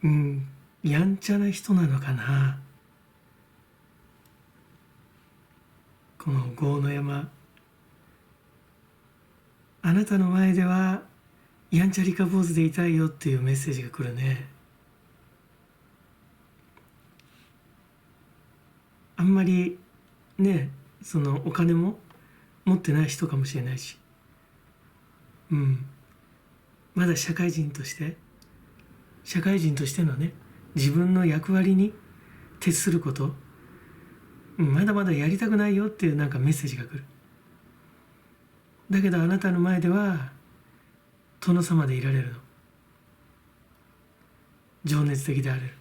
うん、やんちゃな人なのかな。この郷の山、あなたの前ではやんちゃリカ坊主でいたいよっていうメッセージが来るね。あんまりね、そのお金も持ってない人かもしれないし、うん、まだ社会人としてのね、自分の役割に徹すること、うん、まだまだやりたくないよっていうなんかメッセージが来る。だけどあなたの前では殿様でいられるの。情熱的であれる。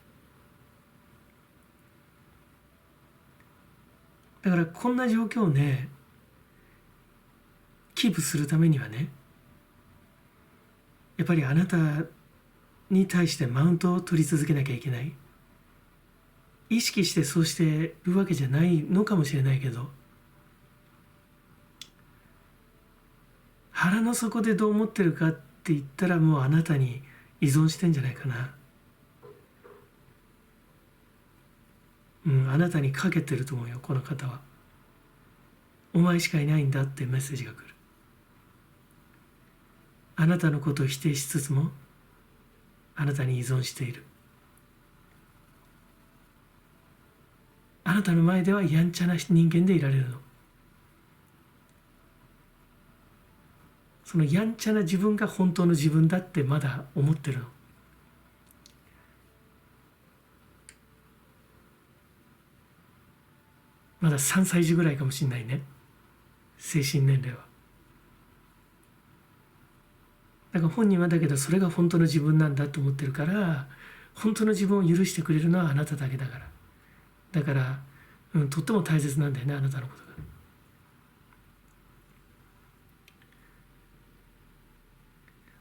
だからこんな状況をね、キープするためにはね、やっぱりあなたに対してマウントを取り続けなきゃいけない。意識してそうしてるわけじゃないのかもしれないけど、腹の底でどう思ってるかって言ったらもうあなたに依存してんじゃないかな。うん、あなたにかけてると思うよ、この方は。お前しかいないんだってメッセージが来る。あなたのことを否定しつつもあなたに依存している。あなたの前ではやんちゃな人間でいられるの。そのやんちゃな自分が本当の自分だってまだ思ってるの。まだ3歳児ぐらいかもしれないね、精神年齢は。だから本人はだけどそれが本当の自分なんだと思ってるから、本当の自分を許してくれるのはあなただけだから。だから、とっても大切なんだよね、あなたのことが。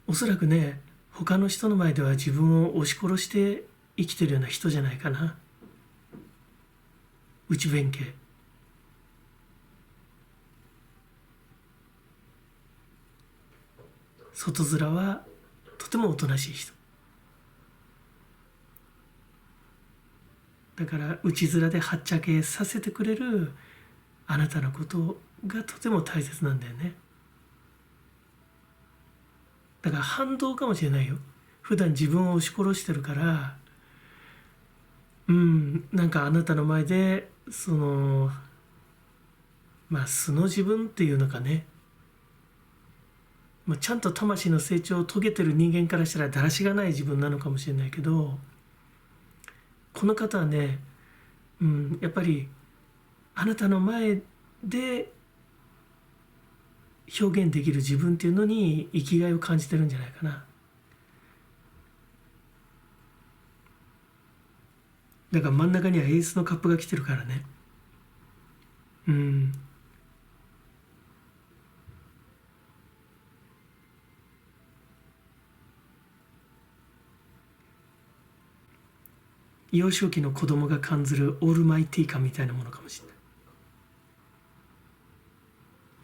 おそらくね、他の人の前では自分を押し殺して生きてるような人じゃないかな。内弁慶。外面はとてもおとなしい人だから、内面ではっちゃけさせてくれるあなたのことがとても大切なんだよね。だから反動かもしれないよ。普段自分を押し殺してるから、なんかあなたの前でその素の自分っていうのかね、ちゃんと魂の成長を遂げてる人間からしたらだらしがない自分なのかもしれないけど、この方はね、やっぱりあなたの前で表現できる自分っていうのに生きがいを感じてるんじゃないかな。だから真ん中にはエースのカップが来てるからね。幼少期の子供が感じるオールマイティー感みたいなものかもしれない。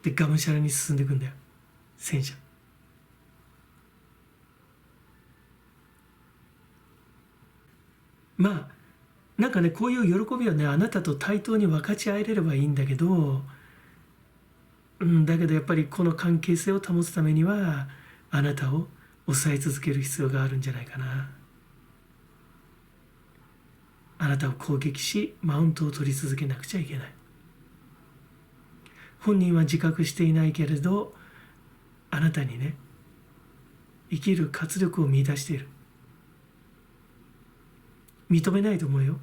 でがむしゃらに進んでいくんだよ、戦車。なんかね、こういう喜びをね、あなたと対等に分かち合えれればいいんだけど、だけどやっぱりこの関係性を保つためにはあなたを抑え続ける必要があるんじゃないかな。あなたを攻撃しマウントを取り続けなくちゃいけない。本人は自覚していないけれど、あなたにね、生きる活力を見出している。認めないと思うよ。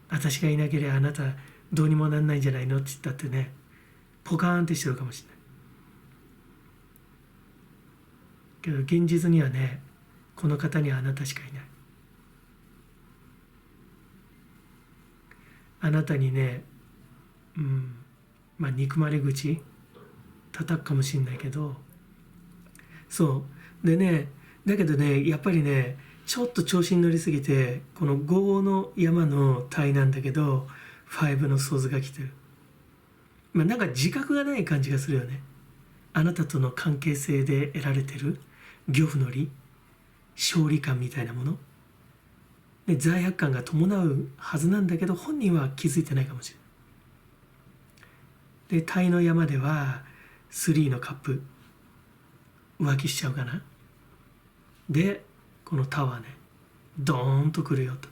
私がいなければあなたどうにもなんないんじゃないのって言ったってね、ポカーンってしてるかもしれないけど、現実にはね、この方にはあなたしかいない。あなたにね、憎まれ口叩くかもしれないけど、そうでね、だけどね、やっぱりね、ちょっと調子に乗りすぎて、この5の山の体なんだけど5の想像が来てる。なんか自覚がない感じがするよね。あなたとの関係性で得られてる漁夫の利、勝利感みたいなもの、で罪悪感が伴うはずなんだけど本人は気づいてないかもしれない。でタイの山では3のカップ浮気しちゃうかな。でこのタワーねドーンとくるよと。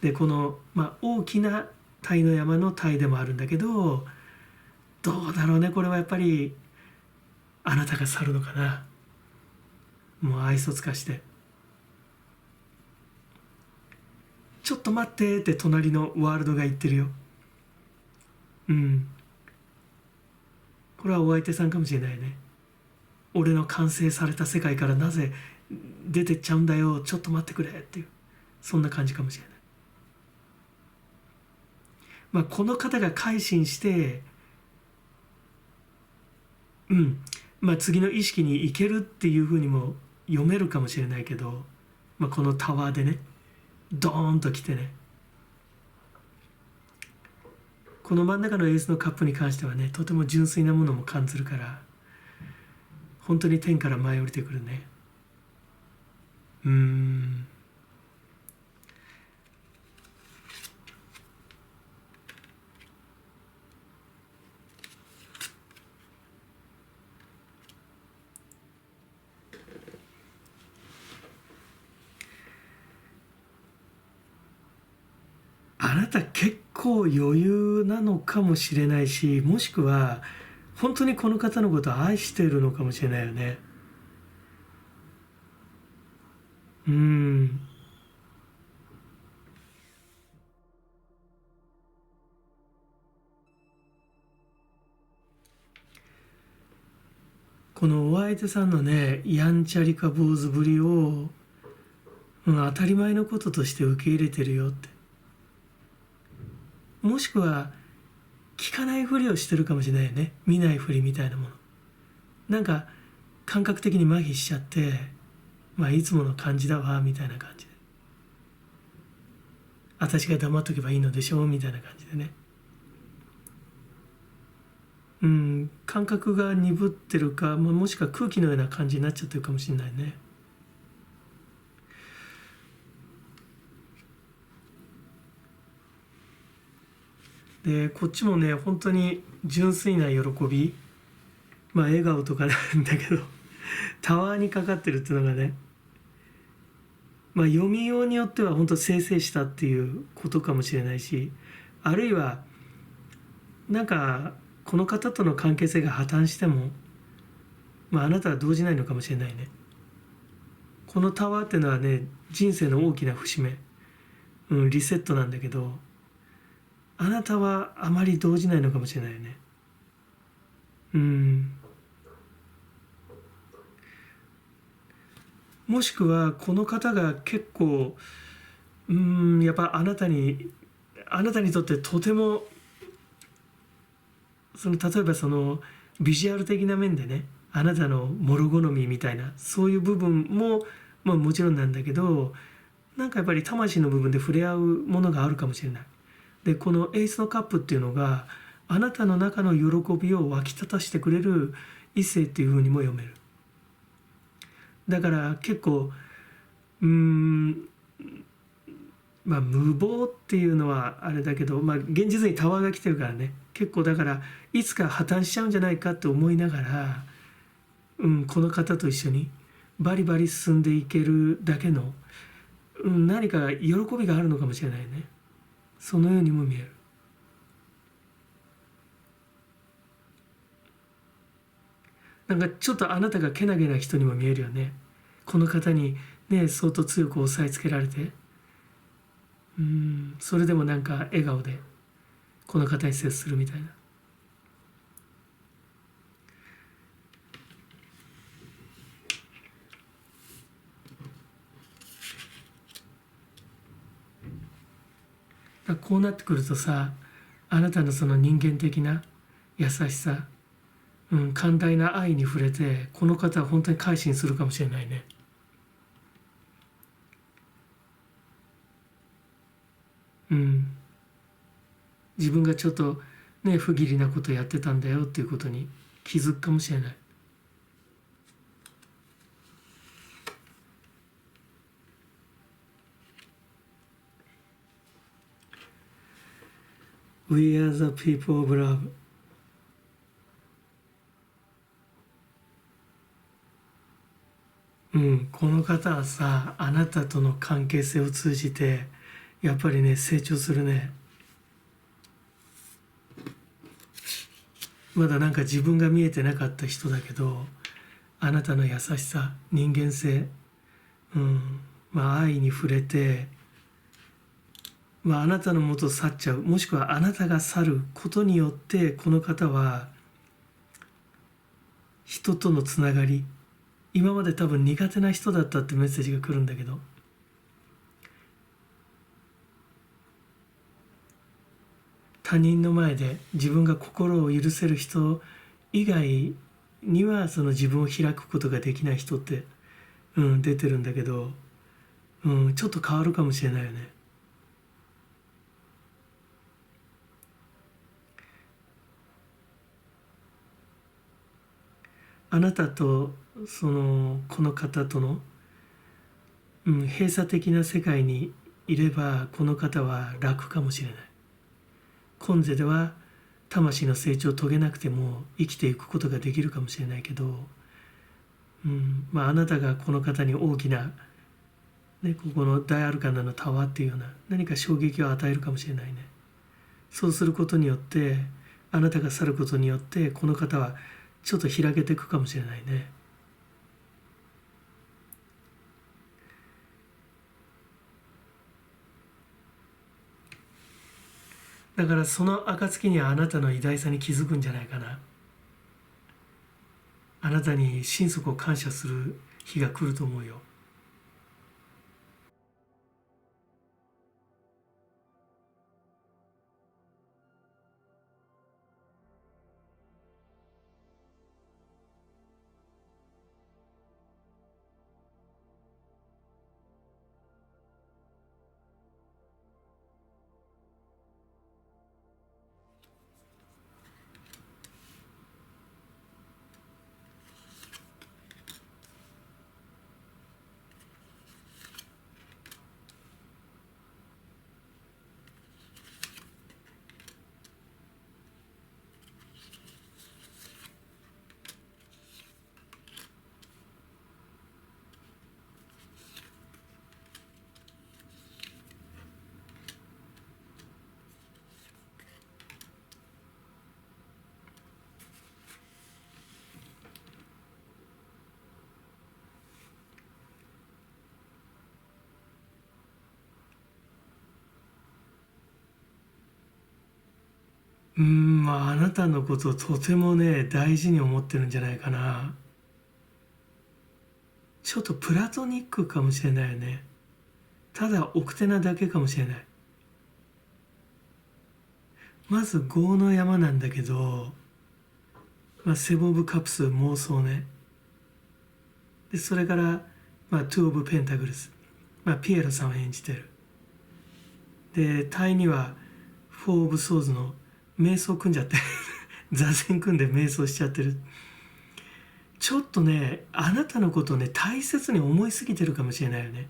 でこの、大きなタイの山のタイでもあるんだけど、どうだろうね、これはやっぱりあなたが去るのかな。もう愛想つかして、ちょっと待ってって隣のワールドが言ってるよ。これはお相手さんかもしれないね。俺の完成された世界からなぜ出てっちゃうんだよ、ちょっと待ってくれっていう、そんな感じかもしれない。この方が改心して、次の意識に行けるっていうふうにも読めるかもしれないけど、このタワーでねドーンと来てね、この真ん中のエースのカップに関してはね、とても純粋なものも感じるから、本当に天から舞い降りてくるね。あなた結構余裕なのかもしれないし、もしくは本当にこの方のことを愛しているのかもしれないよね。このお相手さんのねやんちゃりか坊主ぶりを、当たり前のこととして受け入れてるよって。もしくは聞かないふりをしてるかもしれないよね。見ないふりみたいなもの、なんか感覚的に麻痺しちゃって、いつもの感じだわみたいな感じで、私が黙っとけばいいのでしょうみたいな感じでね。感覚が鈍ってるか、もしくは空気のような感じになっちゃってるかもしれないね。でこっちもね本当に純粋な喜び、笑顔とかなんだけどタワーにかかってるっていうのがね、読みようによっては本当清々したっていうことかもしれないし、あるいはなんかこの方との関係性が破綻しても、あなたは動じないのかもしれないね。このタワーっていうのはね人生の大きな節目、リセットなんだけど、あなたはあまり動じないのかもしれないよね。もしくはこの方が結構やっぱあなたにとってとても例えばビジュアル的な面でね、あなたのもろ好みみたいなそういう部分も、もちろんなんだけど、なんかやっぱり魂の部分で触れ合うものがあるかもしれない。でこのエースのカップっていうのがあなたの中の喜びを湧き立たせてくれる異性っていうふうにも読める。だから結構無謀っていうのはあれだけど、現実にタワーが来てるからね、結構だからいつか破綻しちゃうんじゃないかって思いながら、この方と一緒にバリバリ進んでいけるだけの、何か喜びがあるのかもしれないね。そのようにも見える。なんかちょっとあなたがけなげな人にも見えるよね。この方にね相当強く押さえつけられて、それでもなんか笑顔でこの方に接するみたいな。こうなってくるとさ、あなたのその人間的な優しさ、寛大な愛に触れて、この方は本当に改心するかもしれないね。自分がちょっとね不義理なことやってたんだよっていうことに気づくかもしれない。We are the people of love. この方はさ、あなたとの関係性を通じてやっぱりね成長するね。まだなんか自分が見えてなかった人だけど、あなたの優しさ、人間性、愛に触れて、あなたのもと去っちゃう、もしくはあなたが去ることによって、この方は人とのつながり、今まで多分苦手な人だったってメッセージが来るんだけど、他人の前で自分が心を許せる人以外にはその自分を開くことができない人って、出てるんだけど、ちょっと変わるかもしれないよね。あなたとこの方との、閉鎖的な世界にいればこの方は楽かもしれない。今世では魂の成長を遂げなくても生きていくことができるかもしれないけど、あなたがこの方に大きな、ここの大アルカナのタワーっていうような何か衝撃を与えるかもしれないね。そうすることによって、あなたが去ることによってこの方はちょっと開けていくかもしれないね。だからその暁にはあなたの偉大さに気づくんじゃないかな。あなたに心底感謝する日が来ると思うよ。あなたのことをとてもね大事に思ってるんじゃないかな。ちょっとプラトニックかもしれないよね。ただ奥手なだけかもしれない。まず業の山なんだけど、セブン・オブ・カップス妄想ね。でそれから、トゥ・オブ・ペンタグルス、ピエロさんを演じてる。でタイにはフォー・オブ・ソーズの瞑想組んじゃって座禅組んで瞑想しちゃってる。ちょっとねあなたのことをね大切に思いすぎてるかもしれないよね。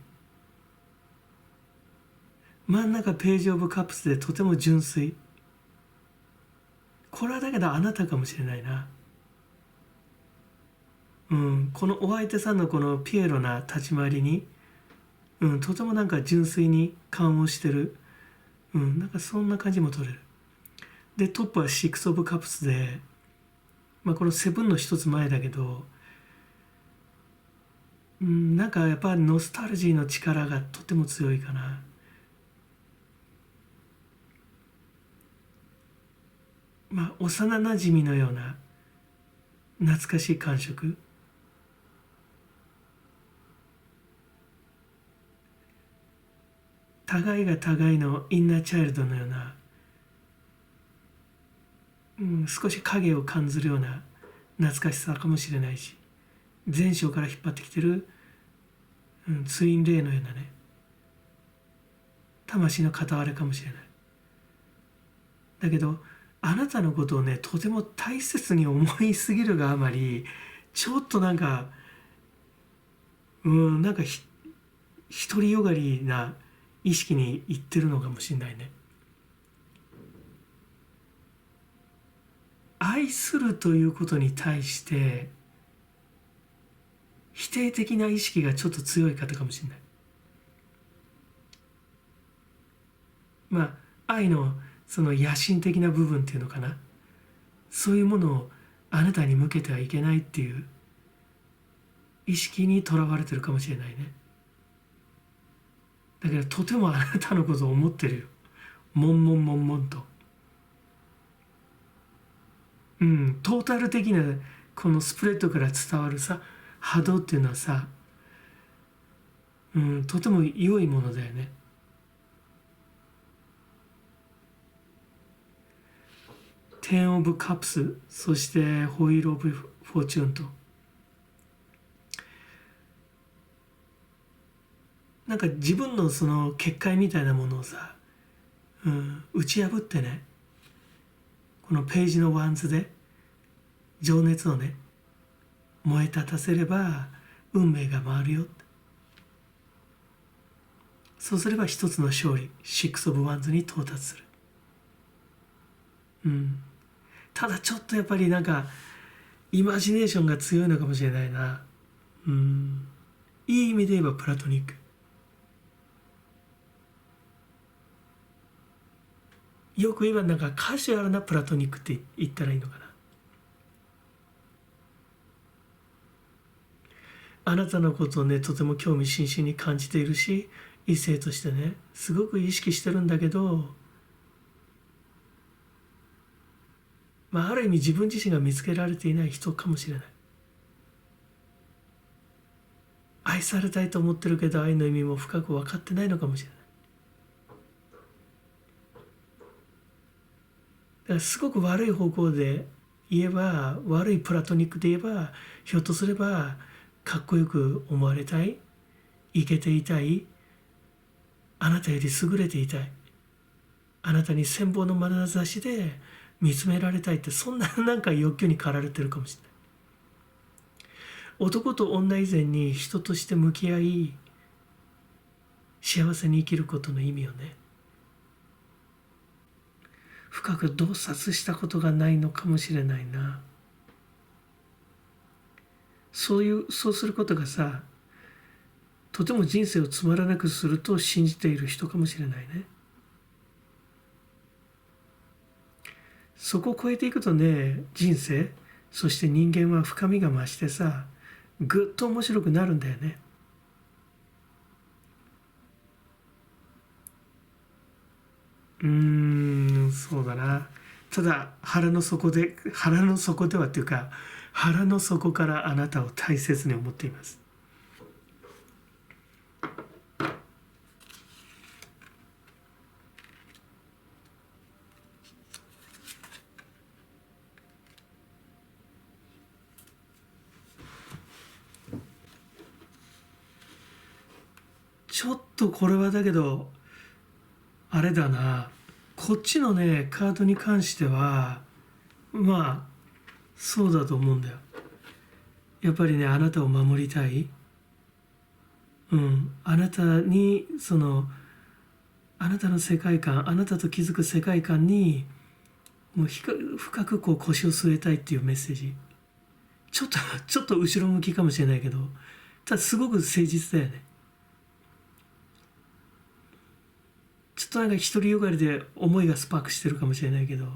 真ん中ページ・オブ・カップスでとても純粋。これはだけどあなたかもしれないな。このお相手さんのこのピエロな立ち回りに、とてもなんか純粋に感応してる、なんかそんな感じも取れる。でトップはシックス・オブ・カップスで、このセブンの一つ前だけど、なんかやっぱりノスタルジーの力がとても強いかな。幼なじみのような懐かしい感触。互いが互いのインナーチャイルドのような、少し影を感じるような懐かしさかもしれないし、前章から引っ張ってきてる、ツインレイのようなね魂の片割れかもしれない。だけどあなたのことをねとても大切に思いすぎるがあまり、ちょっとなんかなんか独りよがりな意識にいってるのかもしれないね。愛するということに対して否定的な意識がちょっと強い方かもしれない。まあ愛のその野心的な部分っていうのかな、そういうものをあなたに向けてはいけないっていう意識にとらわれてるかもしれないね。だけどとてもあなたのことを思ってるよ、悶々悶々と。トータル的なこのスプレッドから伝わるさ波動っていうのはさ、とても良いものだよね。テンオブカップス、そしてホイールオブフォーチュンと、なんか自分のその結界みたいなものをさ、打ち破ってね、このページのワンズで情熱をね燃え立たせれば運命が回るよ。そうすれば一つの勝利、シックス・オブ・ワンズに到達する。ただちょっとやっぱりなんかイマジネーションが強いのかもしれないな。いい意味で言えばプラトニック。よく言えばなんかカジュアルなプラトニックって言ったらいいのかな。あなたのことをねとても興味津々に感じているし、異性としてねすごく意識してるんだけど、ある意味自分自身が見つけられていない人かもしれない。愛されたいと思ってるけど愛の意味も深く分かってないのかもしれない。だからすごく悪い方向で言えば、悪いプラトニックで言えば、ひょっとすればかっこよく思われたい、イケていたい、あなたより優れていたい、あなたに羨望の眼差しで見つめられたいって、そんななんか欲求に駆られてるかもしれない。男と女以前に人として向き合い幸せに生きることの意味をね深く洞察したことがないのかもしれないな。そうすることがさ、とても人生をつまらなくすると信じている人かもしれないね。そこを超えていくとね、人生そして人間は深みが増してさ、ぐっと面白くなるんだよね。そうだな。ただ腹の底ではっていうか、腹の底からあなたを大切に思っています。ちょっとこれはだけどあれだな、こっちのねカードに関してはそうだと思うんだよ。やっぱりね、あなたを守りたい。あなたにあなたの世界観、あなたと気づく世界観にもう深くこう腰を据えたいっていうメッセージ。ちょっと後ろ向きかもしれないけど、ただすごく誠実だよね。ちょっとなんか独りよがりで思いがスパークしてるかもしれないけど、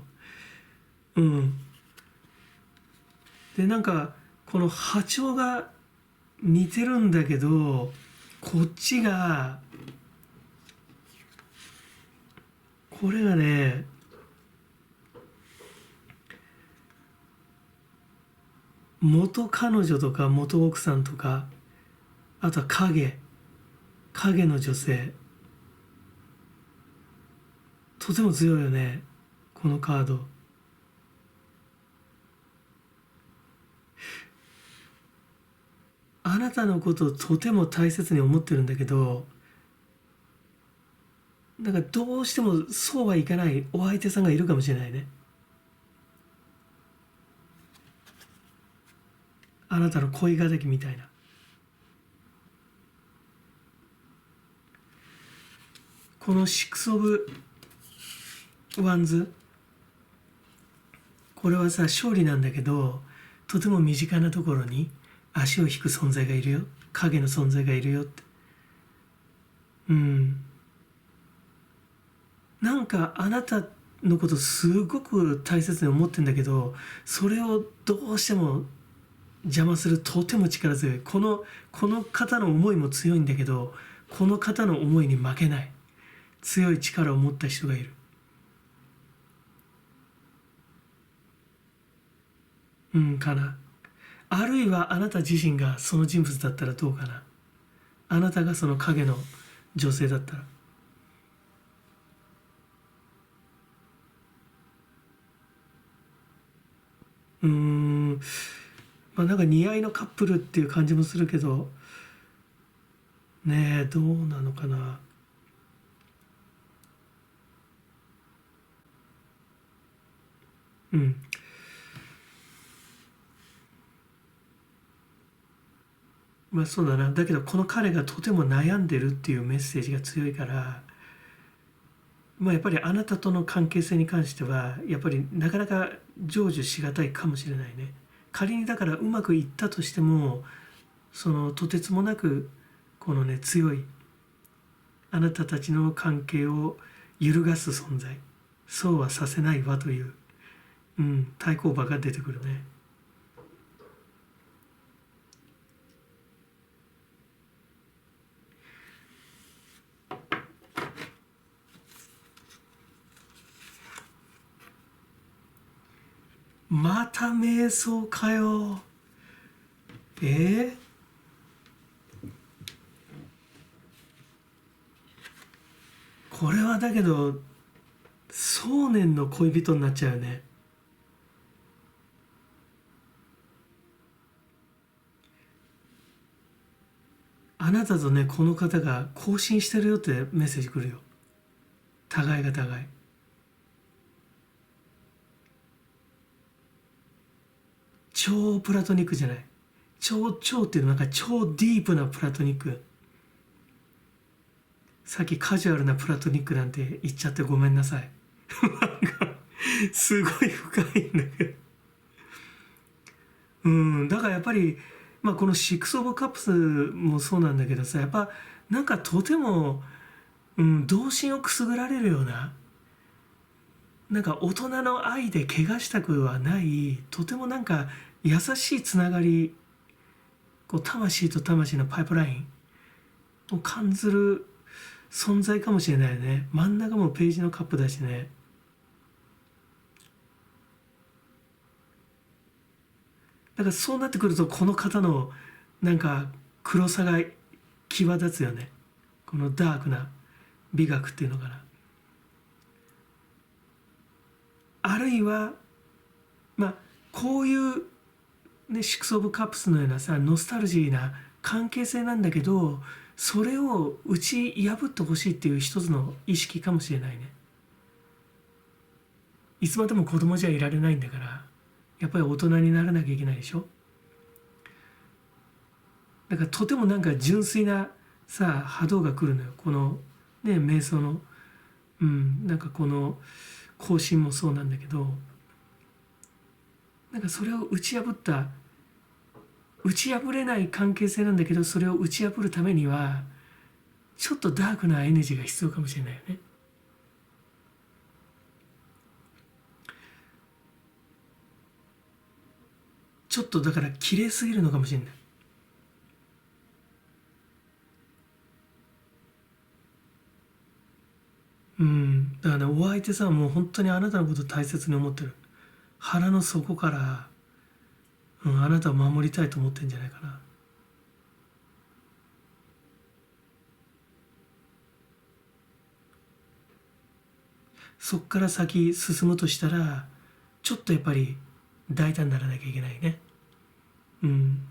でなんかこの波長が似てるんだけど、こっちがこれがね元彼女とか元奥さんとか、あとは影の女性、とても強いよねこのカード。あなたのことをとても大切に思ってるんだけど、なんかどうしてもそうはいかないお相手さんがいるかもしれないね。あなたの恋敵みたいな。このシックス・オブ・ワンズ、これはさ、勝利なんだけど、とても身近なところに足を引く存在がいるよ。影の存在がいるよって。うん。なんかあなたのことすごく大切に思ってんだけど、それをどうしても邪魔するとても力強い。この方の思いも強いんだけど、この方の思いに負けない。強い力を持った人がいる。うんかな。あるいはあなた自身がその人物だったらどうかな。あなたがその影の女性だったら。うーん、まあなんか似合いのカップルっていう感じもするけど、ねえ、どうなのかな。うん。まあそうだな。だけどこの彼がとても悩んでるっていうメッセージが強いから、まあやっぱりあなたとの関係性に関しては、やっぱりなかなか成就しがたいかもしれないね。仮にだからうまくいったとしても、そのとてつもなく、このね、強い、あなたたちの関係を揺るがす存在。そうはさせないわという、うん、対抗馬が出てくるね。また瞑想かよ。えー、これはだけど想念の恋人になっちゃうよね。あなたとねこの方が交信してるよってメッセージ来るよ。互いが互い。超プラトニックじゃない。超っていうのはなんか超ディープなプラトニック。さっきカジュアルなプラトニックなんて言っちゃってごめんなさい。なんかすごい深いんだけど。うん、だからやっぱり、まあ、このシックス・オブ・カップスもそうなんだけどさ、やっぱなんかとても、うん、童心をくすぐられるような、なんか大人の愛で怪我したくはない、とてもなんか優しいつながり、こう魂と魂のパイプラインを感じる存在かもしれないよね。真ん中もページのカップだしね。だからそうなってくるとこの方のなんか黒さが際立つよね。このダークな美学っていうのかな。あるいはまあこういうねシックス・オブ・カップスのようなさノスタルジーな関係性なんだけど、それを打ち破ってほしいっていう一つの意識かもしれないね。いつまでも子供じゃいられないんだから、やっぱり大人にならなきゃいけないでしょ。だからとてもなんか純粋なさ波動が来るのよ。このね瞑想の、うん、なんかこの更新もそうなんだけど、なんかそれを打ち破れない関係性なんだけど、それを打ち破るためにはちょっとダークなエネルギーが必要かもしれないよね。ちょっとだから綺麗すぎるのかもしれない。うん、だからねお相手さんはもう本当にあなたのことを大切に思ってる。腹の底から、うん、あなたを守りたいと思ってるんじゃないかな。そっから先進むとしたらちょっとやっぱり大胆にならなきゃいけないね。うん。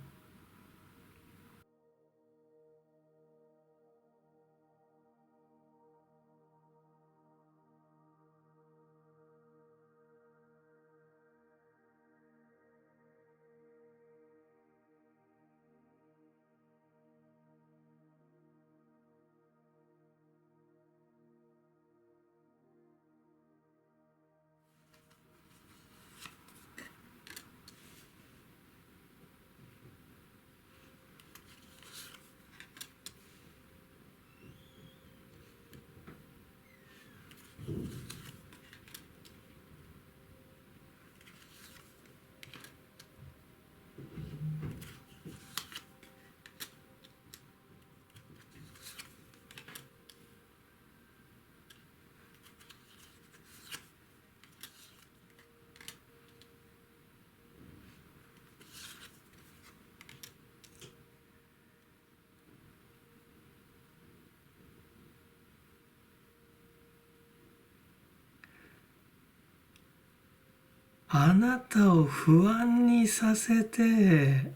あなたを不安にさせて、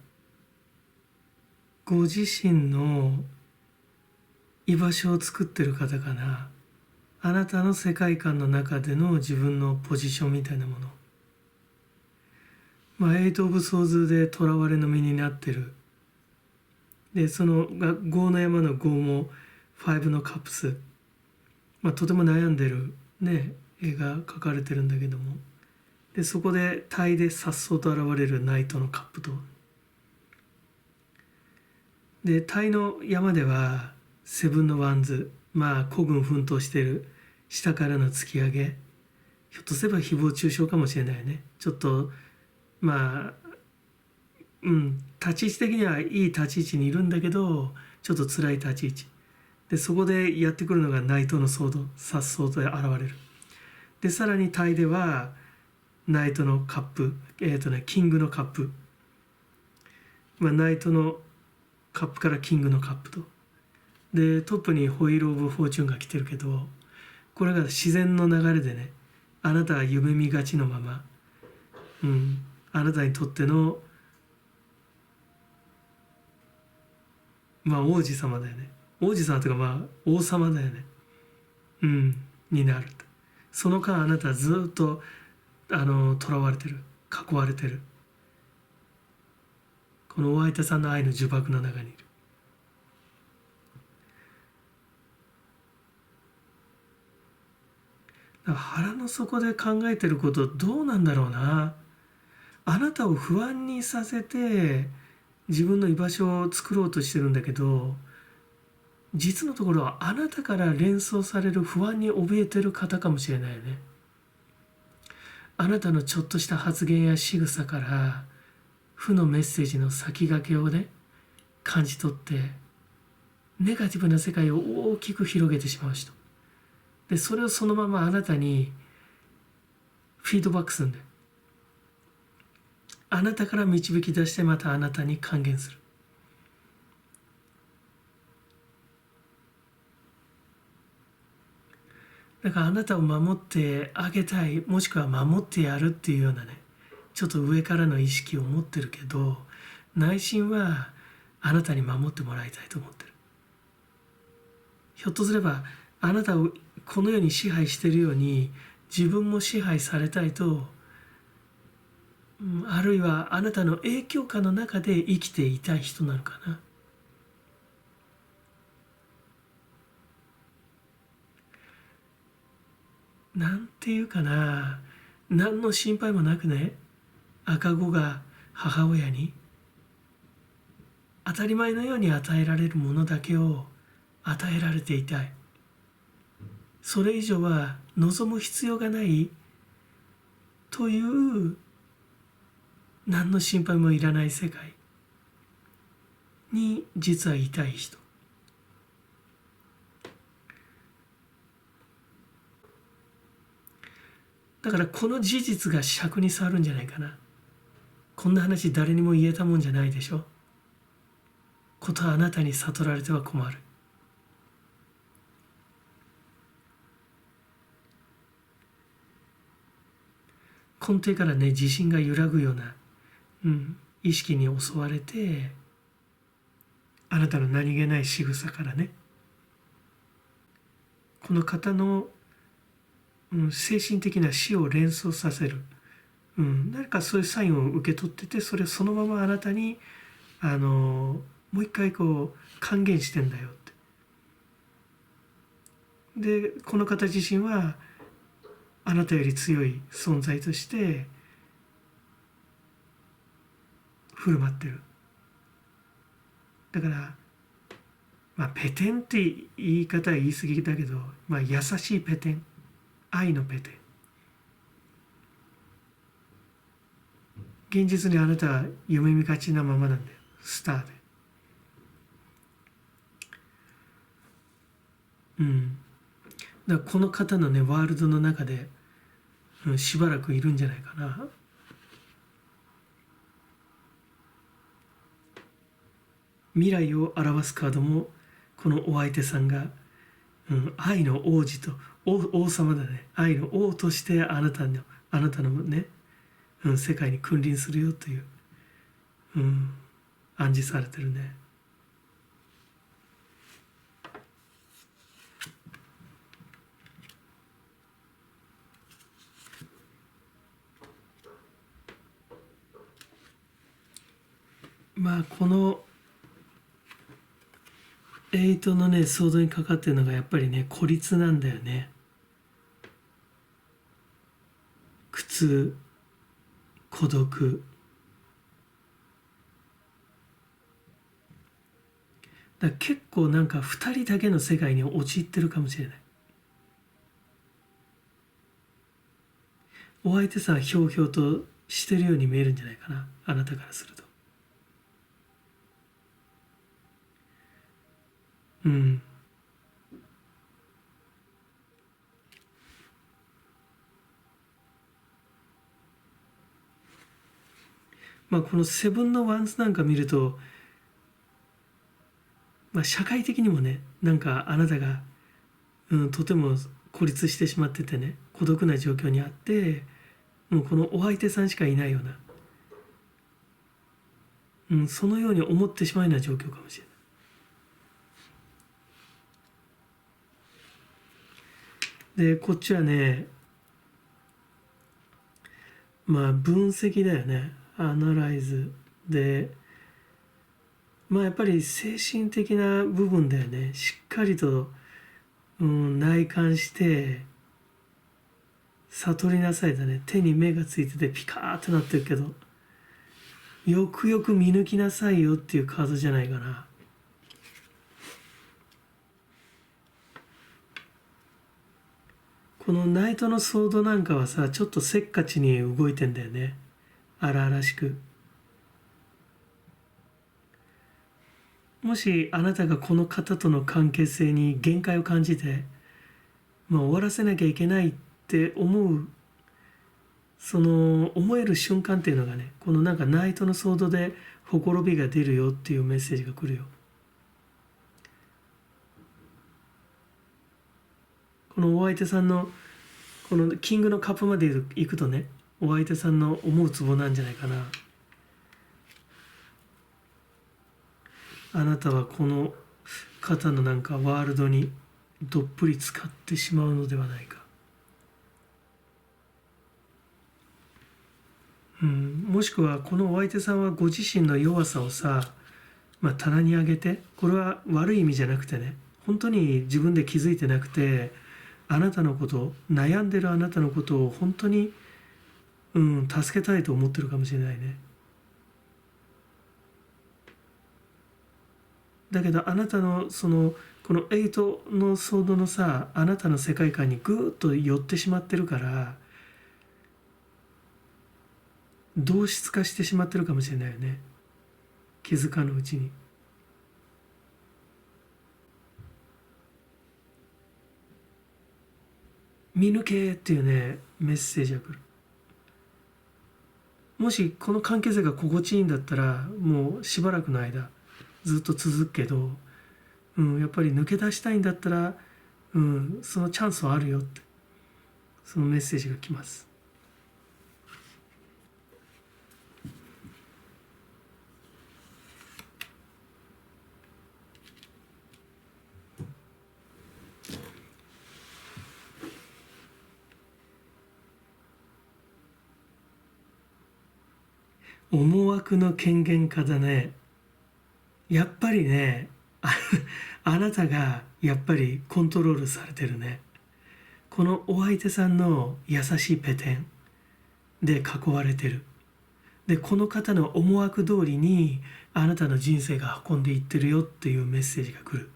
ご自身の居場所を作ってる方かな。あなたの世界観の中での自分のポジションみたいなもの。エイト・オブ・ソーズで囚われの身になってる。で、その業の山の業も5のカップス。とても悩んでるね、絵が描かれてるんだけども。で、そこでタで颯爽と現れるナイトのカップと。で、タの山ではセブンのワンズ、孤軍奮闘している下からの突き上げ、ひょっとすれば誹謗中傷かもしれないね。ちょっと立ち位置的にはいい立ち位置にいるんだけど、ちょっと辛い立ち位置で、そこでやってくるのがナイトのソード、颯爽と現れる。で、さらにタイではナイトのカップ、キングのカップ、ナイトのカップからキングのカップと。で、トップにホイール・オブ・フォーチュンが来てるけど、これが自然の流れでね、あなたは夢見がちのまま、あなたにとっての王子様だよね。王子様というか王様だよね。になる。その間あなたはずっと囚われてる、囲われてる。このお相手さんの愛の呪縛の中にいる。腹の底で考えてることどうなんだろうな。あなたを不安にさせて自分の居場所を作ろうとしてるんだけど、実のところはあなたから連想される不安に怯えてる方かもしれないよね。あなたのちょっとした発言や仕草から負のメッセージの先駆けをね、感じ取ってネガティブな世界を大きく広げてしまう人で、それをそのままあなたにフィードバックするんだよ。あなたから導き出してまたあなたに還元する。だからあなたを守ってあげたい、もしくは守ってやるっていうようなね、ちょっと上からの意識を持ってるけど、内心はあなたに守ってもらいたいと思ってる。ひょっとすればあなたをこの世に支配しているように自分も支配されたいと、あるいはあなたの影響下の中で生きていたい人なのかな。なんていうかな、何の心配もなくね、赤子が母親に当たり前のように与えられるものだけを与えられていたい。それ以上は望む必要がないという何の心配もいらない世界に実はいたい人。だからこの事実が尺に触るんじゃないかな。こんな話誰にも言えたもんじゃないでしょ。ことはあなたに悟られては困る。根底からね、自信が揺らぐような、意識に襲われて、あなたの何気ない仕草からね、この方の、精神的な死を連想させる、何かそういうサインを受け取ってて、それをそのままあなたにもう一回還元してんだよって。で、この方自身はあなたより強い存在として振る舞ってる。だからペテンって言い方は言い過ぎだけど、優しいペテン、愛のペテン。現実にあなたは夢見がちなままなんだよ、スターで。だからこの方のね、ワールドの中で、しばらくいるんじゃないかな。未来を表すカードもこのお相手さんが、愛の王子と王様だね、愛の王としてあなたのね、世界に君臨するよという、暗示されてるね。まあこの8のねソードにかかってるのがやっぱりね孤立なんだよね。苦痛、孤独。だから結構なんか2人だけの世界に陥ってるかもしれない。お相手さんひょうひょうとしてるように見えるんじゃないかな、あなたからすると。まあこのセブンのワンズなんか見ると、まあ、社会的にもねなんかあなたが、とても孤立してしまっててね孤独な状況にあって、もうこのお相手さんしかいないような、そのように思ってしまうような状況かもしれない。でこっちはねまあ分析だよね、アナライズで、まあやっぱり精神的な部分だよね。しっかりと、内観して悟りなさいだね。手に目がついててピカーってなってるけど、よくよく見抜きなさいよっていうカードじゃないかな。このナイトのソードなんかはさ、ちょっとせっかちに動いてんだよね、荒々しく。もしあなたがこの方との関係性に限界を感じて、終わらせなきゃいけないって思う、その思える瞬間っていうのがね、このなんかナイトのソードでほころびが出るよっていうメッセージが来るよ。このお相手さんのこのキングのカップまで行くとね、お相手さんの思うツボなんじゃないかな。あなたはこの方のなんかワールドにどっぷり使ってしまうのではないか。もしくはこのお相手さんはご自身の弱さをさ、棚に上げて、これは悪い意味じゃなくてね、本当に自分で気づいてなくて、あなたのこと、悩んでるあなたのことを本当に、助けたいと思ってるかもしれないね。だけどあなたのこの8のソードのさ、あなたの世界観にぐーっと寄ってしまってるから、同質化してしまってるかもしれないよね、気づかぬうちに。見抜けっていうねメッセージが来る。もしこの関係性が心地いいんだったらもうしばらくの間ずっと続くけど、やっぱり抜け出したいんだったら、そのチャンスはあるよって、そのメッセージが来ます。思惑の権限家だね。やっぱりね、あなたがやっぱりコントロールされてるね。このお相手さんの優しいペテンで囲われてる。でこの方の思惑通りにあなたの人生が運んでいってるよっていうメッセージが来る。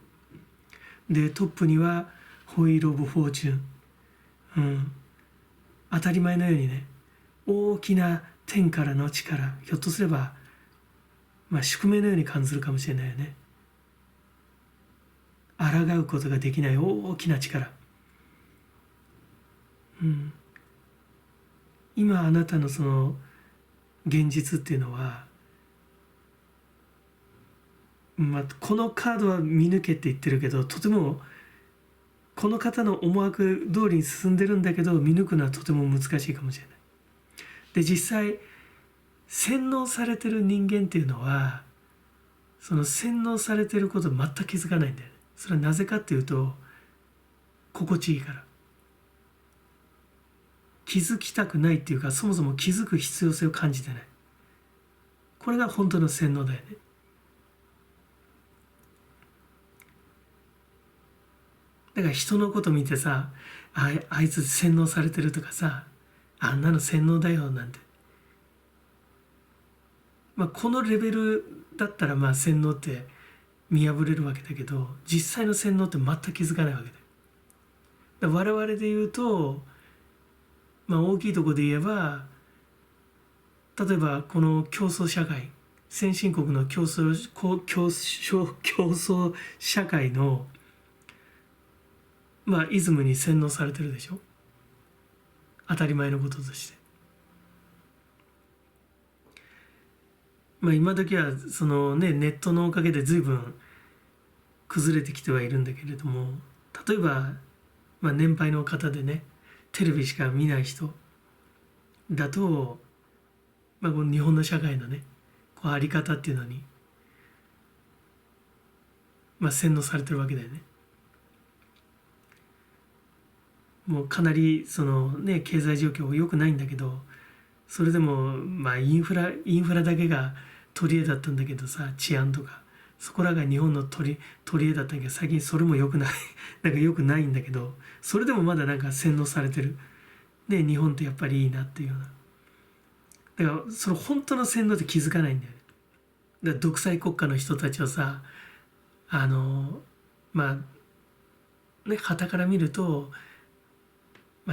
でトップにはホイール・オブ・フォーチュン、当たり前のようにね、大きな天からの力、ひょっとすれば宿命のように感じるかもしれないよね。抗うことができない大きな力、今あなたのその現実っていうのは、このカードは見抜けって言ってるけど、とてもこの方の思惑通りに進んでるんだけど見抜くのはとても難しいかもしれない。で実際洗脳されてる人間っていうのはその洗脳されてること全く気づかないんだよね。それはなぜかっていうと心地いいから。気づきたくないっていうか、そもそも気づく必要性を感じてない。これが本当の洗脳だよね。だから人のこと見てさ、あいつ洗脳されてるとかさ、あんなの洗脳だよなんて、このレベルだったら洗脳って見破れるわけだけど、実際の洗脳って全く気づかないわけだよ。だから我々で言うと、大きいところで言えば、例えばこの競争社会、先進国の競争社会のイズムに洗脳されてるでしょ。当たり前のこととして。今時はそのね、ネットのおかげで随分崩れてきてはいるんだけれども、例えば、年配の方でね、テレビしか見ない人だと、この日本の社会のね、こうあり方っていうのに、洗脳されてるわけだよね。もうかなりそのね、経済状況良くないんだけど、それでもインフラだけが取り柄だったんだけどさ、治安とかそこらが日本の取り柄だったんだけど、最近それも良くないなんか良くないんだけど、それでもまだなんか洗脳されてる。で日本ってやっぱりいいなっていうような。だからその本当の洗脳って気づかないんだよね。だから独裁国家の人たちをさ、傍から見ると、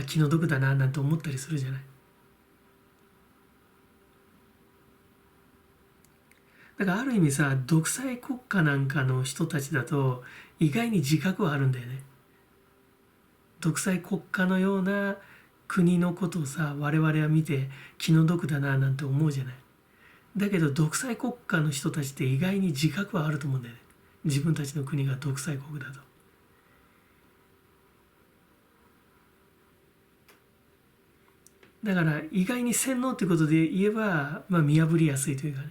気の毒だななんて思ったりするじゃない。だからある意味さ、独裁国家なんかの人たちだと意外に自覚はあるんだよね。独裁国家のような国のことをさ、我々は見て気の毒だななんて思うじゃない。だけど独裁国家の人たちって意外に自覚はあると思うんだよね。自分たちの国が独裁国だと。だから意外に洗脳ってことで言えば、見破りやすいというかね。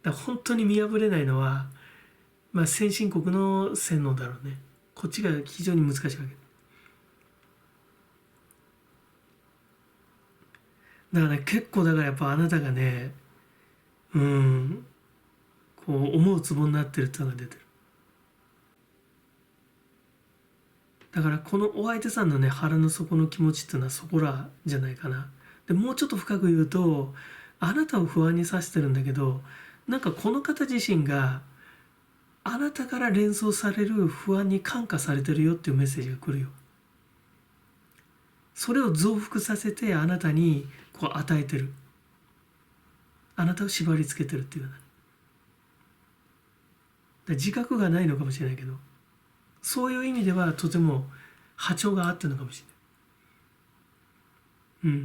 だから本当に見破れないのは、先進国の洗脳だろうね。こっちが非常に難しいわけ。だからね、結構だからやっぱあなたがね、こう思うツボになってるっていうのが出てる。だからこのお相手さんのね、腹の底の気持ちっていうのはそこらじゃないかな。でもうちょっと深く言うと、あなたを不安にさせてるんだけど、なんかこの方自身があなたから連想される不安に感化されてるよっていうメッセージが来るよ。それを増幅させてあなたにこう与えてる。あなたを縛り付けてるっていうような。自覚がないのかもしれないけど、そういう意味ではとても波長が合ってるのかもしれない。